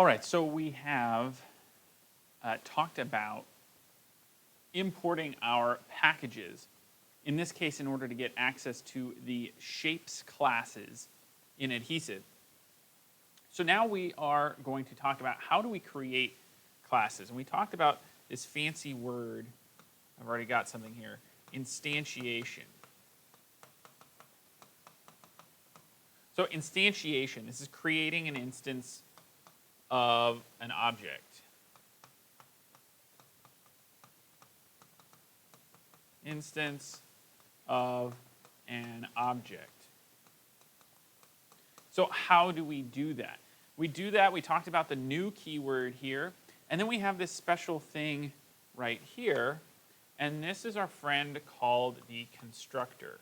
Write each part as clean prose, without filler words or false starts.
All right, so we have talked about importing our packages, in this case in order to get access to the shapes classes in Adhesive. So now we are going to talk about how do we create classes. And we talked about this fancy word, I've already got something here, instantiation. So instantiation, this is creating an instance of an object. Instance of an object. So how do we do that? We do that, we talked about the new keyword here, and then we have this special thing right here, and this is our friend called the constructor.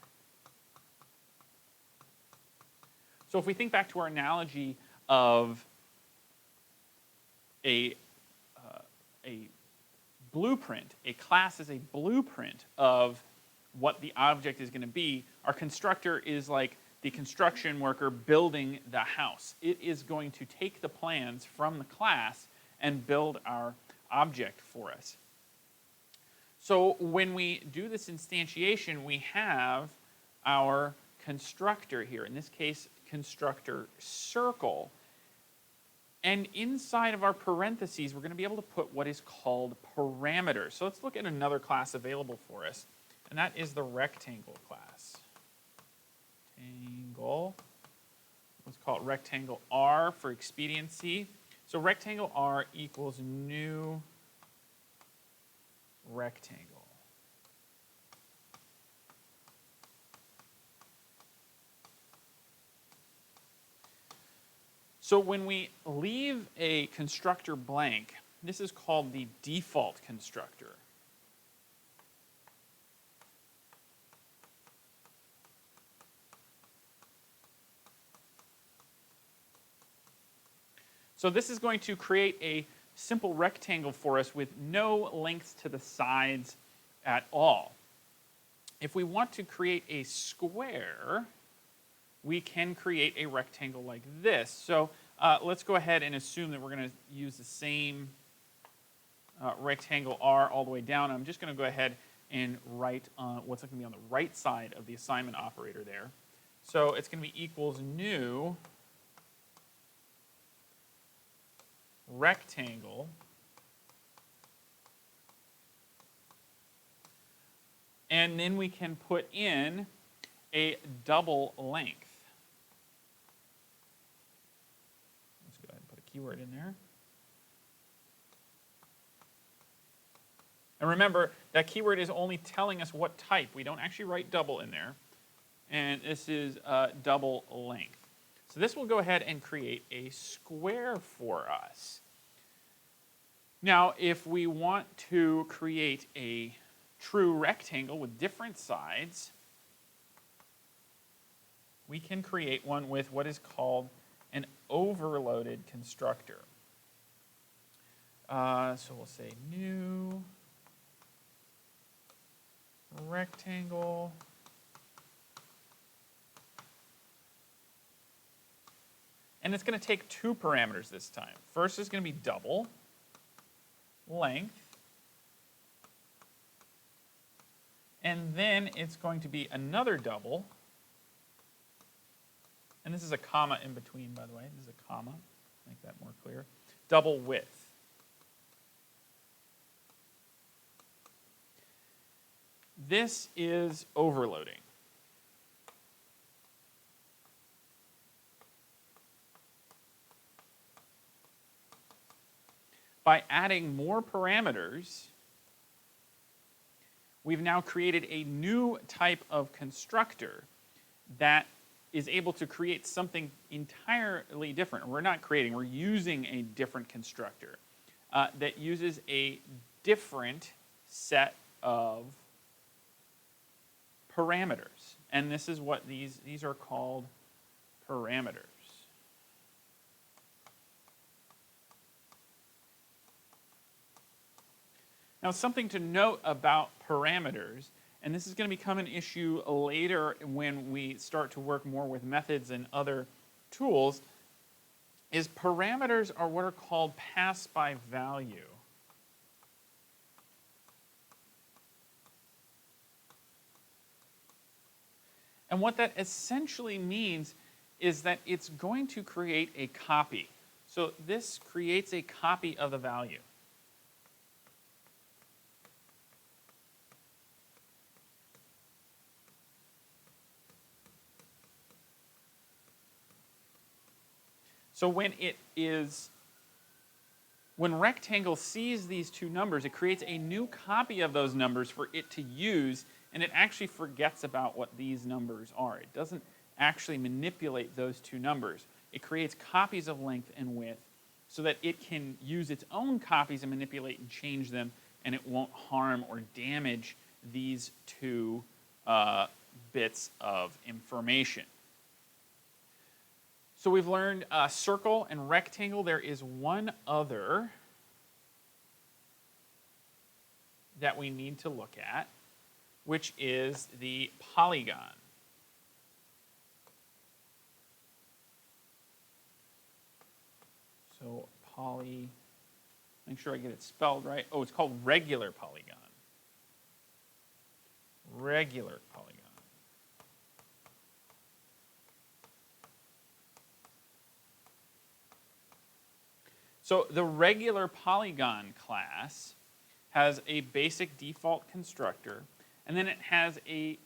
So if we think back to our analogy of a blueprint, a class is a blueprint of what the object is going to be. Our constructor is like the construction worker building the house. It is going to take the plans from the class and build our object for us. So when we do this instantiation, we have our constructor here. In this case, constructor circle. And inside of our parentheses, we're going to be able to put what is called parameters. So let's look at another class available for us, and that is the rectangle class. Let's call it rectangle R for expediency. So rectangle R equals new rectangle. So when we leave a constructor blank, this is called the default constructor. So this is going to create a simple rectangle for us with no lengths to the sides at all. If we want to create a square, we can create a rectangle like this. So let's go ahead and assume that we're going to use the same rectangle R all the way down. I'm just going to go ahead and write what's going to be on the right side of the assignment operator there. So it's going to be equals new rectangle and then we can put in a double length. Let's go ahead and put a keyword in there. And remember, that keyword is only telling us what type. We don't actually write double in there. And this is double length. So this will go ahead and create a square for us. Now, if we want to create a true rectangle with different sides, we can create one with what is called an overloaded constructor. So we'll say new rectangle. And it's going to take two parameters this time. First is going to be double length. And then it's going to be another double. And this is a comma in between, by the way. This is a comma. Make that more clear. Double width. This is overloading. By adding more parameters, we've now created a new type of constructor that is able to create something entirely different. We're not creating, we're using a different constructor that uses a different set of parameters. And this is what these are called parameters. Now, something to note about parameters, and this is going to become an issue later when we start to work more with methods and other tools, is parameters are what are called pass by value. And what that essentially means is that it's going to create a copy. So this creates a copy of the value. So when Rectangle sees these two numbers, it creates a new copy of those numbers for it to use, and it actually forgets about what these numbers are. It doesn't actually manipulate those two numbers. It creates copies of length and width so that it can use its own copies and manipulate and change them, and it won't harm or damage these two bits of information. So we've learned circle and rectangle. There is one other that we need to look at, which is the polygon. So make sure I get it spelled right. Oh, it's called regular polygon. Regular polygon. So the regular polygon class has a basic default constructor, and then it has a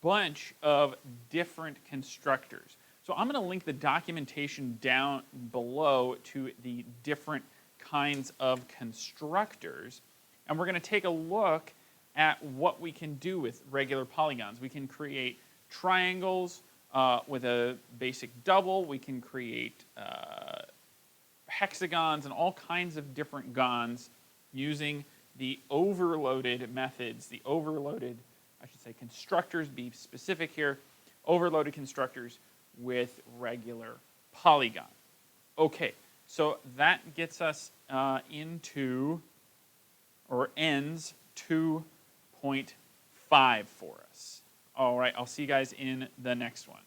bunch of different constructors. So I'm going to link the documentation down below to the different kinds of constructors, and we're going to take a look at what we can do with regular polygons. We can create triangles with a basic double. We can create hexagons and all kinds of different gons using the overloaded methods, the overloaded, I should say constructors, be specific here, overloaded constructors with regular polygon. Okay, so that gets us into, or ends 2.5 for us. All right, I'll see you guys in the next one.